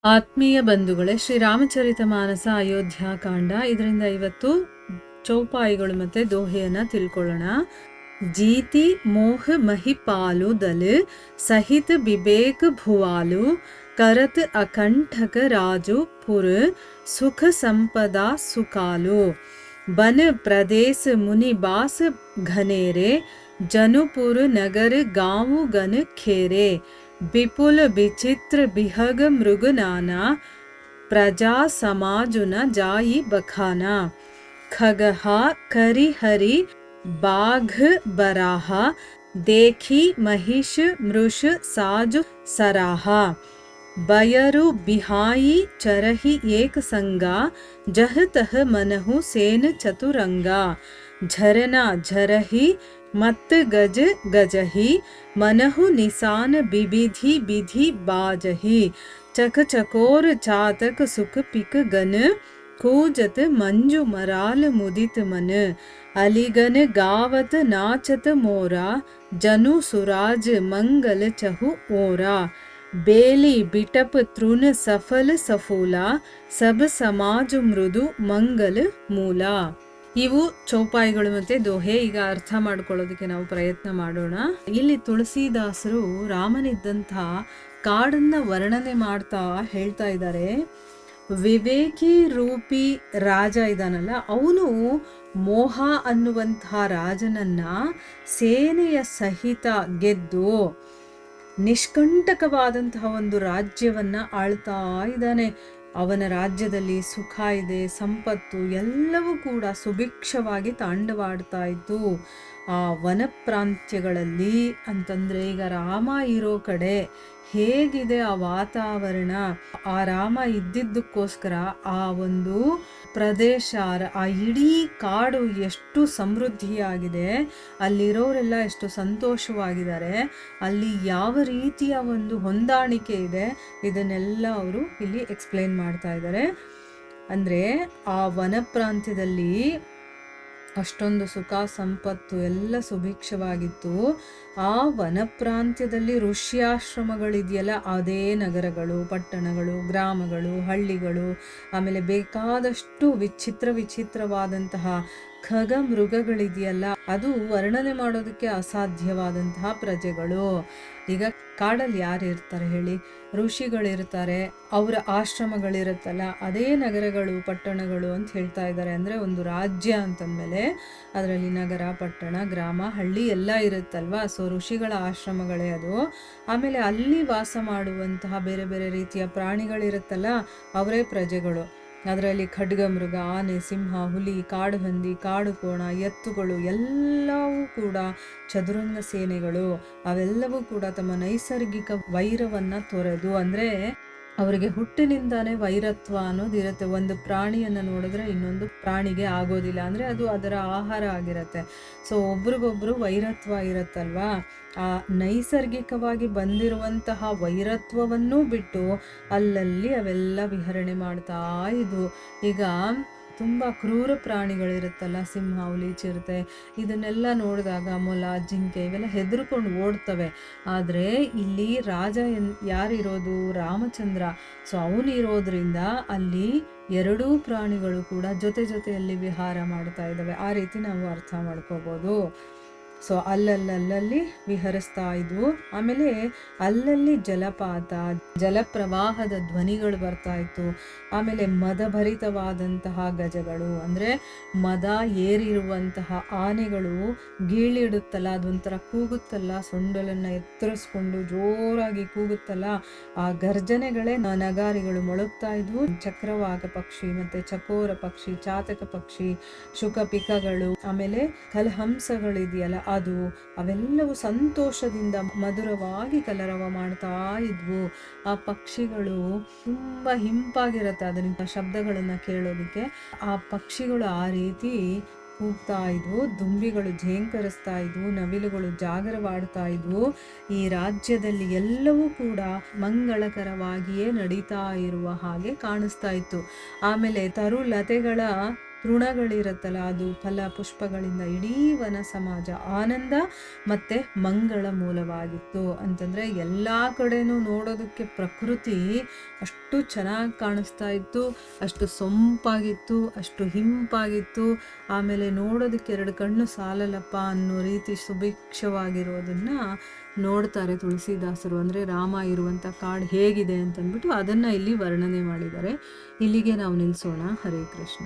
ಆತ್ಮೀಯ ಬಂಧುಗಳೇ, ಶ್ರೀರಾಮಚರಿತ ಮಾನಸ ಅಯೋಧ್ಯಾಕಾಂಡ. ಇದರಿಂದ ಇವತ್ತು ಚೌಪಾಯಿಗಳು ಮತ್ತೆ ದೋಹೆಯನ್ನ ತಿಳ್ಕೊಳ್ಳೋಣ. जीती मोह महिपालु दल सहित बिबेक भुवालु करत अकंठक राजु पुर सुख संपदा सुकालु बन प्रदेश मुनिबास घनेरे जनुपुर नगर गाँव गन खेरे विपुल विचित्र बिहग मृग नाना प्रजा समाजुन जाई बखाना खगहा करिहरि बाघ बराहा देखी महिष मृष साजु सराहा बयरु बिहाई चरहि एक संगा जह तह मनहु सेन चतुरंगा झरना झरहि मत गज गजहि मनहु निसान बिबिधि बिधि बाजहि चक चकोर चातक सुख पिक गन कूजत मंजु मराल मुदित मन अलिगन गावत नाचत मोरा जनु सुराज मंगल चहु ओरा बेली बिटप तृण सफल सफूला सब समाज मृदु मंगल ಮೂಲ. ಇವು ಚೌಪಾಯಿಗಳು ಮತ್ತೆ ದೋಹೆ. ಈಗ ಅರ್ಥ ಮಾಡ್ಕೊಳ್ಳೋದಕ್ಕೆ ನಾವು ಪ್ರಯತ್ನ ಮಾಡೋಣ. ಇಲ್ಲಿ ತುಳಸಿದಾಸರು ರಾಮನಿದ್ದಂಥ ಕಾಡನ್ನ ವರ್ಣನೆ ಮಾಡ್ತಾ ಹೇಳ್ತಾ ಇದ್ದಾರೆ. ವಿವೇಕಿ ರೂಪಿ ರಾಜ ಇದಾನಲ್ಲ, ಅವನು ಮೋಹ ಅನ್ನುವಂತಹ ರಾಜನನ್ನ ಸೇನೆಯ ಸಹಿತ ಗೆದ್ದು ನಿಷ್ಕಂಟಕವಾದಂತಹ ಒಂದು ರಾಜ್ಯವನ್ನ ಆಳ್ತಾ ಇದ್ದಾನೆ. ಅವನ ರಾಜ್ಯದಲ್ಲಿ ಸುಖ ಇದೆ, ಸಂಪತ್ತು ಎಲ್ಲವೂ ಕೂಡ ಸುಭಿಕ್ಷವಾಗಿ ತಾಂಡವಾಡ್ತಾ ಇತ್ತು. ಆ ವನ ಪ್ರಾಂತ್ಯಗಳಲ್ಲಿ ಅಂತಂದ್ರೆ ಈಗ ರಾಮ ಇರೋ ಕಡೆ ಹೇಗಿದೆ ಆ ವಾತಾವರಣ, ಆ ರಾಮ ಇದ್ದಿದ್ದಕ್ಕೋಸ್ಕರ ಆ ಒಂದು ಪ್ರದೇಶ, ಆ ಇಡೀ ಕಾಡು ಎಷ್ಟು ಸಮೃದ್ಧಿಯಾಗಿದೆ, ಅಲ್ಲಿರೋರೆಲ್ಲ ಎಷ್ಟು ಸಂತೋಷವಾಗಿದ್ದಾರೆ, ಅಲ್ಲಿ ಯಾವ ರೀತಿಯ ಒಂದು ಹೊಂದಾಣಿಕೆ ಇದೆ, ಇದನ್ನೆಲ್ಲ ಅವರು ಇಲ್ಲಿ ಎಕ್ಸ್ಪ್ಲೇನ್ ಮಾಡ್ತಾ ಇದ್ದಾರೆ. ಅಂದ್ರೆ ಆ ವನ ಪ್ರಾಂತ್ಯದಲ್ಲಿ ಅಷ್ಟೊಂದು ಸುಖ ಸಂಪತ್ತು ಎಲ್ಲ ಸುಭಿಕ್ಷವಾಗಿತ್ತು. ಆ ವನ ಪ್ರಾಂತ್ಯದಲ್ಲಿ ಋಷ್ಯಾಶ್ರಮಗಳಿದೆಯಲ್ಲ, ಅದೇ ನಗರಗಳು, ಪಟ್ಟಣಗಳು, ಗ್ರಾಮಗಳು, ಹಳ್ಳಿಗಳು, ಆಮೇಲೆ ಬೇಕಾದಷ್ಟು ವಿಚಿತ್ರವಾದಂತಹ ಖಗ ಮೃಗಗಳಿದೆಯಲ್ಲ, ಅದು ವರ್ಣನೆ ಮಾಡೋದಕ್ಕೆ ಅಸಾಧ್ಯವಾದಂತಹ ಪ್ರಜೆಗಳು. ಈಗ ಕಾಡಲ್ಲಿ ಯಾರು ಇರ್ತಾರೆ ಹೇಳಿ? ಋಷಿಗಳಿರ್ತಾರೆ, ಅವರ ಆಶ್ರಮಗಳಿರುತ್ತಲ್ಲ, ಅದೇ ನಗರಗಳು ಪಟ್ಟಣಗಳು ಅಂತ ಹೇಳ್ತಾ ಇದ್ದಾರೆ. ಅಂದರೆ ಒಂದು ರಾಜ್ಯ ಅಂತಂದಮೇಲೆ ಅದರಲ್ಲಿ ನಗರ, ಪಟ್ಟಣ, ಗ್ರಾಮ, ಹಳ್ಳಿ ಎಲ್ಲ ಇರುತ್ತಲ್ವಾ. ಸೊ ಋಷಿಗಳ ಆಶ್ರಮಗಳೇ ಅದು. ಆಮೇಲೆ ಅಲ್ಲಿ ವಾಸ ಮಾಡುವಂತಹ ಬೇರೆ ಬೇರೆ ರೀತಿಯ ಪ್ರಾಣಿಗಳಿರುತ್ತಲ್ಲ, ಅವರೇ ಪ್ರಜೆಗಳು. ಅದರಲ್ಲಿ ಖಡ್ಗ ಮೃಗ, ಆನೆ, ಸಿಂಹ, ಹುಲಿ, ಕಾಡು ಹಂದಿ, ಕಾಡು ಕೋಣ, ಎತ್ತುಗಳು ಎಲ್ಲವೂ ಕೂಡ ಚದುರಂಗ ಸೇನೆಗಳು. ಅವೆಲ್ಲವೂ ಕೂಡ ತಮ್ಮ ನೈಸರ್ಗಿಕ ವೈರವನ್ನ ತೊರೆದು, ಅಂದ್ರೆ ಅವರಿಗೆ ಹುಟ್ಟಿನಿಂದಾನೇ ವೈರತ್ವ ಅನ್ನೋದಿರುತ್ತೆ. ಒಂದು ಪ್ರಾಣಿಯನ್ನು ನೋಡಿದ್ರೆ ಇನ್ನೊಂದು ಪ್ರಾಣಿಗೆ ಆಗೋದಿಲ್ಲ, ಅಂದರೆ ಅದು ಅದರ ಆಹಾರ ಆಗಿರುತ್ತೆ. ಸೊ ಒಬ್ರಿಗೊಬ್ರು ವೈರತ್ವ ಇರುತ್ತಲ್ವಾ, ಆ ನೈಸರ್ಗಿಕವಾಗಿ ಬಂದಿರುವಂತಹ ವೈರತ್ವವನ್ನೂ ಬಿಟ್ಟು ಅಲ್ಲಲ್ಲಿ ಅವೆಲ್ಲ ವಿಹರಣೆ ಮಾಡ್ತಾ ಇದ್ವು. ಈಗ ತುಂಬ ಕ್ರೂರ ಪ್ರಾಣಿಗಳಿರುತ್ತಲ್ಲ, ಸಿಂಹ, ಹುಲಿ, ಚಿರತೆ, ಇದನ್ನೆಲ್ಲ ನೋಡಿದಾಗ ಮೊಲ, ಜಿಂಕೆ ಇವೆಲ್ಲ ಹೆದರ್ಕೊಂಡು ಓಡ್ತವೆ. ಆದರೆ ಇಲ್ಲಿ ರಾಜ ಯಾರಿರೋದು? ರಾಮಚಂದ್ರ. ಸೊ ಅವನಿರೋದ್ರಿಂದ ಅಲ್ಲಿ ಎರಡೂ ಪ್ರಾಣಿಗಳು ಕೂಡ ಜೊತೆಯಲ್ಲಿ ವಿಹಾರ ಮಾಡ್ತಾ ಇದ್ದಾವೆ. ಆ ರೀತಿ ನಾವು ಅರ್ಥ ಮಾಡ್ಕೋಬೋದು. ಸೊ ಅಲ್ಲಲ್ಲಿ ವಿಹರಿಸ್ತಾ ಇದ್ವು. ಆಮೇಲೆ ಅಲ್ಲಲ್ಲಿ ಜಲಪಾತ, ಜಲಪ್ರವಾಹದ ಧ್ವನಿಗಳು ಬರ್ತಾ ಇತ್ತು. ಆಮೇಲೆ ಮದಭರಿತವಾದಂತಹ ಗಜಗಳು, ಅಂದರೆ ಮದ ಏರಿರುವಂತಹ ಆನೆಗಳು ಗೀಳಿಡುತ್ತಲ್ಲ, ಅದೊಂಥರ ಕೂಗುತ್ತಲ್ಲ, ಸೊಂಡಲನ್ನು ಎತ್ತರಿಸ್ಕೊಂಡು ಜೋರಾಗಿ ಕೂಗುತ್ತಲ್ಲ, ಆ ಗರ್ಜನೆಗಳೇ ನಗಾರಿಗಳು ಮೊಳಗ್ತಾ ಇದ್ವು. ಚಕ್ರವಾಕ ಪಕ್ಷಿ, ಮತ್ತೆ ಚಕೋರ ಪಕ್ಷಿ, ಚಾತಕ ಪಕ್ಷಿ, ಶುಕಪಿಕಗಳು, ಆಮೇಲೆ ಕಲಹಂಸಗಳಿದೆಯಲ್ಲ ಅದು, ಅವೆಲ್ಲವೂ ಸಂತೋಷದಿಂದ ಮಧುರವಾಗಿ ಕಲರವ ಮಾಡ್ತಾ ಇದ್ವು. ಆ ಪಕ್ಷಿಗಳು ತುಂಬಾ ಹಿಂಪಾಗಿರುತ್ತೆ ಅದರಿಂದ ಶಬ್ದಗಳನ್ನ ಕೇಳೋದಿಕ್ಕೆ. ಆ ಪಕ್ಷಿಗಳು ಆ ರೀತಿ ಕೂಗ್ತಾ ಇದ್ವು, ದುಂಬಿಗಳು ಝೇಂಕರಿಸ್ತಾ ಇದ್ವು, ನವಿಲುಗಳು ಜಾಗರವಾಡ್ತಾ ಇದ್ವು. ಈ ರಾಜ್ಯದಲ್ಲಿ ಎಲ್ಲವೂ ಕೂಡ ಮಂಗಳಕರವಾಗಿಯೇ ನಡೀತಾ ಇರುವ ಹಾಗೆ ಕಾಣಿಸ್ತಾ ಇತ್ತು. ಆಮೇಲೆ ತರುಲತೆಗಳ ತೃಣಗಳಿರುತ್ತಲ್ಲ ಅದು ಫಲ ಪುಷ್ಪಗಳಿಂದ ಇಡೀ ವನ ಸಮಾಜ ಆನಂದ ಮತ್ತು ಮಂಗಳ ಮೂಲವಾಗಿತ್ತು. ಅಂತಂದರೆ ಎಲ್ಲ ಕಡೆನೂ ನೋಡೋದಕ್ಕೆ ಪ್ರಕೃತಿ ಅಷ್ಟು ಚೆನ್ನಾಗಿ ಕಾಣಿಸ್ತಾ ಇತ್ತು, ಅಷ್ಟು ಸೊಂಪಾಗಿತ್ತು, ಅಷ್ಟು ಹಿಂಪಾಗಿತ್ತು. ಆಮೇಲೆ ನೋಡೋದಕ್ಕೆ 2 ಕಣ್ಣು ಸಾಲಲ್ಲಪ್ಪ ಅನ್ನೋ ರೀತಿ ಸುಭಿಕ್ಷವಾಗಿರೋದನ್ನು ನೋಡ್ತಾರೆ ತುಳಸಿದಾಸರು. ಅಂದರೆ ರಾಮ ಇರುವಂಥ ಕಾಡು ಹೇಗಿದೆ ಅಂತಂದ್ಬಿಟ್ಟು ಅದನ್ನು ಇಲ್ಲಿ ವರ್ಣನೆ ಮಾಡಿದ್ದಾರೆ. ಇಲ್ಲಿಗೆ ನಾವು ನಿಲ್ಲಿಸೋಣ. ಹರೇ ಕೃಷ್ಣ.